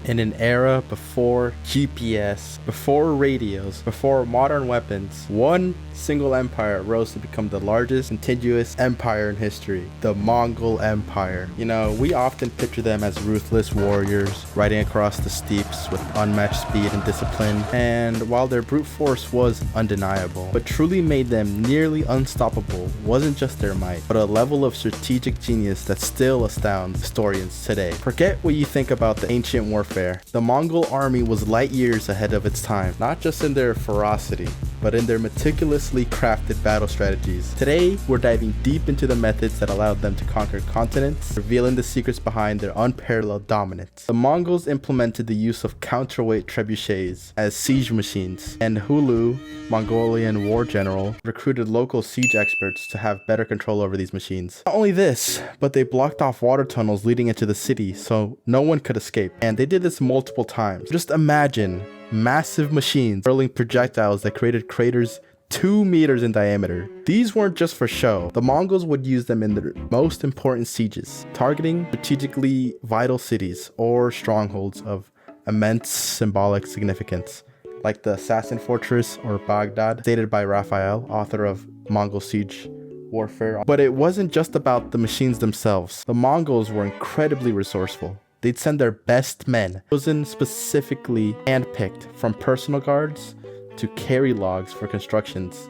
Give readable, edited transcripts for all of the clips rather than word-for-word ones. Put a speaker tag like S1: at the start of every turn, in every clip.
S1: In an era before GPS, before radios, before modern weapons, one single empire rose to become the largest contiguous empire in history, the Mongol Empire. You know, we often picture them as ruthless warriors riding across the steppes with unmatched speed and discipline, and while their brute force was undeniable, what truly made them nearly unstoppable wasn't just their might, but a level of strategic genius that still astounds historians today. Forget what you think about the ancient warfare. The Mongol army was light years ahead of its time, not just in their ferocity, but in their meticulously crafted battle strategies. Today, we're diving deep into the methods that allowed them to conquer continents, revealing the secrets behind their unparalleled dominance. The Mongols implemented the use of counterweight trebuchets as siege machines, and Hulu, Mongolian war general, recruited local siege experts to have better control over these machines. Not only this, but they blocked off water tunnels leading into the city so no one could escape, and they did this multiple times. Just imagine massive machines hurling projectiles that created craters 2 meters in diameter. These weren't just for show. The Mongols would use them in their most important sieges, targeting strategically vital cities or strongholds of immense symbolic significance, like the Assassin Fortress or Baghdad, stated by Raphael, author of Mongol Siege Warfare. But it wasn't just about the machines themselves. The Mongols were incredibly resourceful. They'd send their best men, chosen specifically handpicked from personal guards, to carry logs for constructions.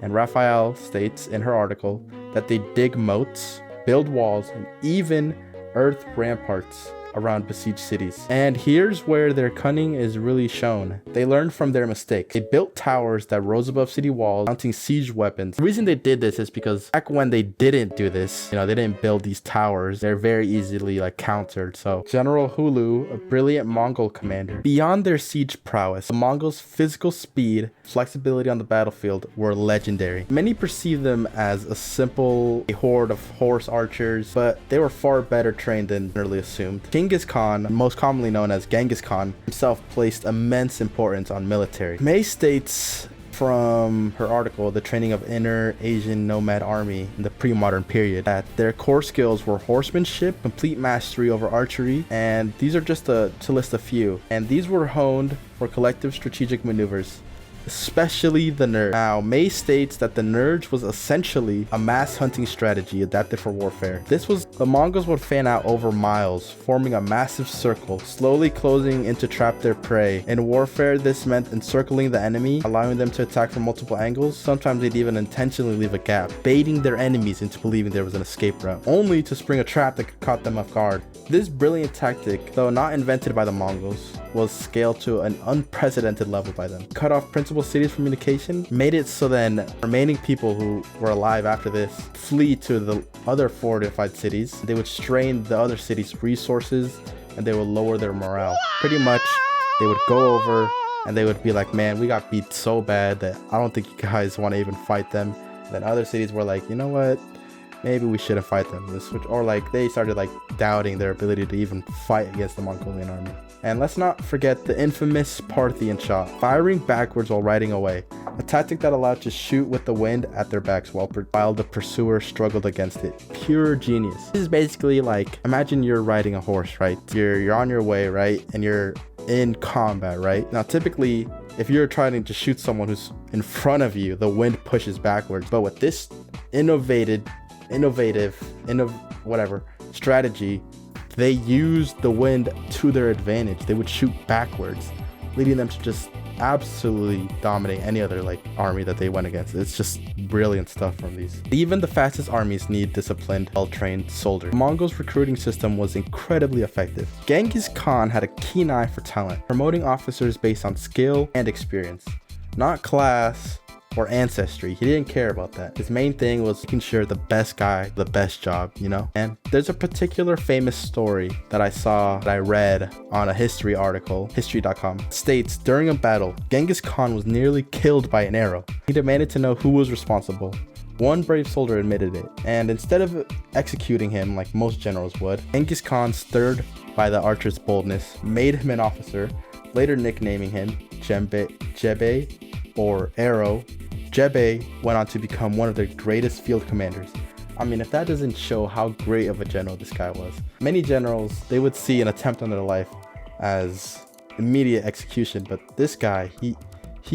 S1: And Raphael states in her article that they dig moats, build walls, and even earth ramparts around besieged cities. And here's where their cunning is really shown. They learned from their mistakes. They built towers that rose above city walls, mounting siege weapons. The reason they did this is because back when they didn't do this, they didn't build these towers, they're very easily countered. So General Hulu, a brilliant Mongol commander, beyond their siege prowess, the Mongols' physical speed, flexibility on the battlefield were legendary. Many perceive them as a simple horde of horse archers, but they were far better trained than generally assumed. Genghis Khan, most commonly known as Genghis Khan, himself placed immense importance on military. May states from her article, The Training of Inner Asian Nomad Army in the Pre-Modern Period, that their core skills were horsemanship, complete mastery over archery, and these are just to list a few. And these were honed for collective strategic maneuvers, especially the Nerge. Now, May states that the Nerge was essentially a mass hunting strategy adapted for warfare. The Mongols would fan out over miles, forming a massive circle, slowly closing in to trap their prey. In warfare, this meant encircling the enemy, allowing them to attack from multiple angles. Sometimes they'd even intentionally leave a gap, baiting their enemies into believing there was an escape route, only to spring a trap that caught them off guard. This brilliant tactic, though not invented by the Mongols, was scaled to an unprecedented level by them. Cut off principal cities from communication, made it so then remaining people who were alive after this flee to the other fortified cities. They would strain the other cities' resources and they would lower their morale. Pretty much, they would go over and they would be like, man, we got beat so bad that I don't think you guys want to even fight them. And then other cities were like, you know what? Maybe we shouldn't fight them. They started doubting their ability to even fight against the Mongolian army. And let's not forget the infamous Parthian shot, firing backwards while riding away, a tactic that allowed to shoot with the wind at their backs while the pursuer struggled against it. Pure genius. This is basically imagine you're riding a horse, right? You're on your way, right? And you're in combat, right? Now, typically, if you're trying to shoot someone who's in front of you, the wind pushes backwards. But with this innovative strategy, they used the wind to their advantage. They would shoot backwards, leading them to just absolutely dominate any other army that they went against. It's just brilliant stuff from these. Even the fastest armies need disciplined, well-trained soldiers. The Mongols' recruiting system was incredibly effective. Genghis Khan had a keen eye for talent, promoting officers based on skill and experience, not class or ancestry. He didn't care about that. His main thing was making sure the best guy, the best job, And there's a particular famous story that I read on a history article, history.com. It states, during a battle, Genghis Khan was nearly killed by an arrow. He demanded to know who was responsible. One brave soldier admitted it, and instead of executing him like most generals would, Genghis Khan, stirred by the archer's boldness, made him an officer, later nicknaming him Jebe or Arrow. Jebe went on to become one of the greatest field commanders. I mean, if that doesn't show how great of a general this guy was. Many generals, they would see an attempt on their life as immediate execution, but this guy, he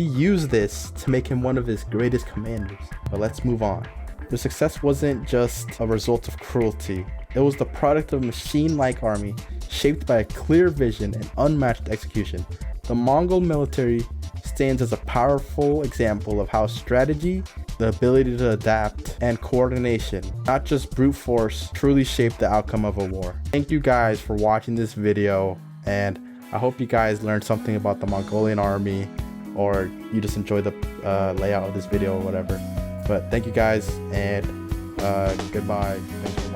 S1: used this to make him one of his greatest commanders. But let's move on. The success wasn't just a result of cruelty. It was the product of a machine-like army shaped by a clear vision and unmatched execution. The Mongol military stands as a powerful example of how strategy, the ability to adapt, and coordination, not just brute force, truly shape the outcome of a war. Thank you guys for watching this video, and I hope you guys learned something about the Mongolian army, or you just enjoyed the layout of this video or whatever. But thank you guys, and goodbye. Thanks for